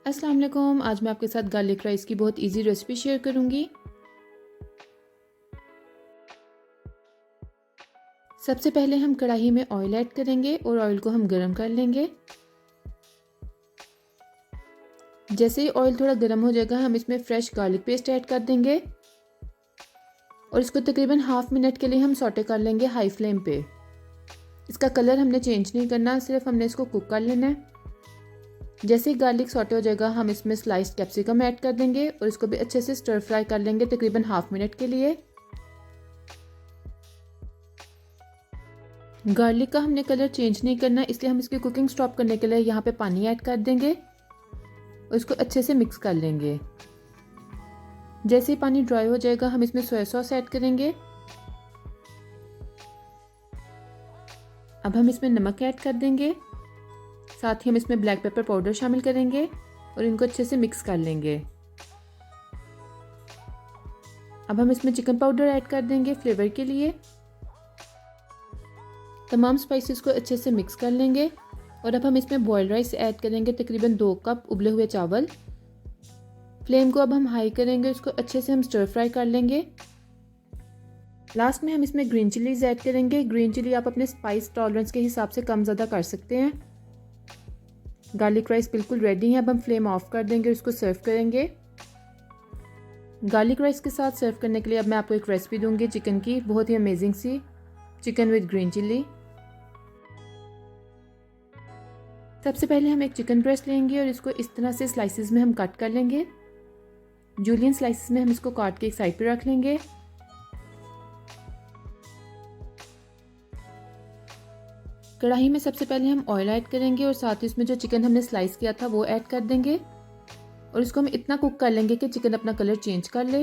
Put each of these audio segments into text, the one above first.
अस्सलाम वालेकुम। आज मैं आपके साथ गार्लिक राइस की बहुत इजी रेसिपी शेयर करूंगी। सबसे पहले हम कढ़ाई में ऑयल ऐड करेंगे और ऑयल को हम गरम कर लेंगे। जैसे ही ऑयल थोड़ा गर्म हो जाएगा हम इसमें फ्रेश गार्लिक पेस्ट ऐड कर देंगे और इसको तकरीबन हाफ मिनट के लिए हम सौटे कर लेंगे हाई फ्लेम पे। इसका कलर हमने चेंज नहीं करना, सिर्फ हमने इसको कुक कर लेना है। जैसे ही गार्लिक सॉटे हो जाएगा हम इसमें स्लाइस्ड कैप्सिकम ऐड कर देंगे और इसको भी अच्छे से स्टर फ्राई कर लेंगे तकरीबन हाफ मिनट के लिए। गार्लिक का हमने कलर चेंज नहीं करना, इसलिए हम इसकी कुकिंग स्टॉप करने के लिए यहाँ पे पानी ऐड कर देंगे और इसको अच्छे से मिक्स कर लेंगे। जैसे ही पानी ड्राई हो जाएगा हम इसमें सोया सॉस ऐड करेंगे। अब हम इसमें नमक ऐड कर देंगे, साथ ही हम इसमें ब्लैक पेपर पाउडर शामिल करेंगे और इनको अच्छे से मिक्स कर लेंगे। अब हम इसमें चिकन पाउडर ऐड कर देंगे फ्लेवर के लिए। तमाम स्पाइसेस को अच्छे से मिक्स कर लेंगे और अब हम इसमें बॉइल्ड राइस ऐड करेंगे, तकरीबन 2 कप उबले हुए चावल। फ्लेम को अब हम हाई करेंगे, इसको अच्छे से हम स्टर फ्राई कर लेंगे। लास्ट में हम इसमें ग्रीन चिलीज ऐड करेंगे। ग्रीन चिली आप अपने स्पाइस टॉलरेंस के हिसाब से कम ज़्यादा कर सकते हैं। गार्लिक राइस बिल्कुल रेडी है। अब हम फ्लेम ऑफ कर देंगे और इसको सर्व करेंगे। गार्लिक राइस के साथ सर्व करने के लिए अब मैं आपको एक रेसिपी दूंगी चिकन की, बहुत ही अमेजिंग सी, चिकन विद ग्रीन चिली। सबसे पहले हम एक चिकन ब्रेस्ट लेंगे और इसको इस तरह से स्लाइसेस में हम कट कर लेंगे। जूलियन स्लाइसेस में हम इसको काट के एक साइड पे रख लेंगे। कढ़ाई में सबसे पहले हम ऑयल ऐड करेंगे और साथ ही इसमें जो चिकन हमने स्लाइस किया था वो ऐड कर देंगे और इसको हम इतना कुक कर लेंगे कि चिकन अपना कलर चेंज कर ले।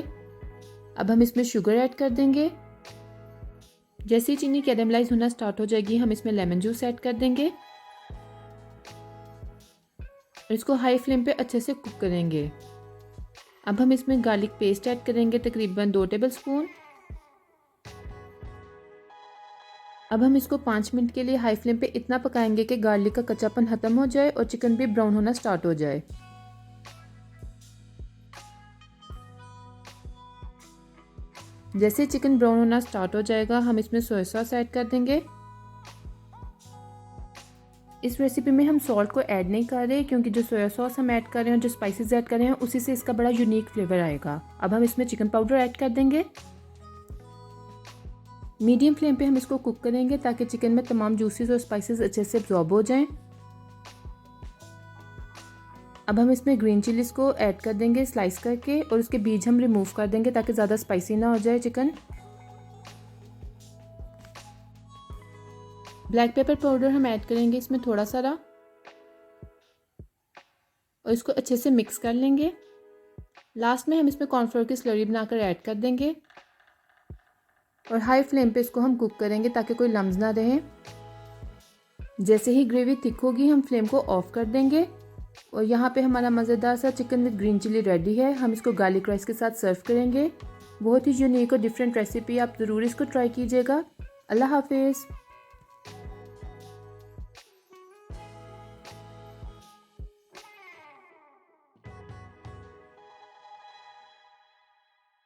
अब हम इसमें शुगर ऐड कर देंगे। जैसे ही चीनी कैरेमलाइज होना स्टार्ट हो जाएगी हम इसमें लेमन जूस ऐड कर देंगे और इसको हाई फ्लेम पे अच्छे से कुक करेंगे। अब हम इसमें गार्लिक पेस्ट ऐड करेंगे, तकरीबन 2 टेबल स्पून। अब हम इसको 5 मिनट के लिए हाई फ्लेम पे इतना पकाएंगे कि गार्लिक का कच्चापन खत्म हो जाए और चिकन भी ब्राउन होना स्टार्ट हो जाए। जैसे चिकन ब्राउन होना स्टार्ट हो जाएगा हम इसमें सोया सॉस ऐड कर देंगे। इस रेसिपी में हम सॉल्ट को ऐड नहीं कर रहे, क्योंकि जो सोया सॉस हम ऐड कर रहे हैं और जो स्पाइसेस ऐड कर रहे हैं उसी से इसका बड़ा यूनिक फ्लेवर आएगा। अब हम इसमें चिकन पाउडर ऐड कर देंगे। मीडियम फ्लेम पे हम इसको कुक करेंगे ताकि चिकन में तमाम जूसेस और स्पाइसेस अच्छे से अब्जॉर्ब हो जाएं। अब हम इसमें ग्रीन चिलीज को ऐड कर देंगे स्लाइस करके और उसके बीज हम रिमूव कर देंगे ताकि ज़्यादा स्पाइसी ना हो जाए चिकन। ब्लैक पेपर पाउडर हम ऐड करेंगे इसमें थोड़ा सारा और इसको अच्छे से मिक्स कर लेंगे। लास्ट में हम इसमें कॉर्नफ्लोर की स्लरी बनाकर ऐड कर देंगे और हाई फ्लेम पे इसको हम कुक करेंगे ताकि कोई लम्स ना रहे। जैसे ही ग्रेवी थिक होगी हम फ्लेम को ऑफ कर देंगे और यहाँ पे हमारा मज़ेदार सा chicken with green chilli ready है। हम इसको गार्लिक राइस के साथ सर्व करेंगे। बहुत ही यूनिक और डिफरेंट रेसिपी, आप ज़रूर इसको ट्राई कीजिएगा। अल्लाह हाफिज़।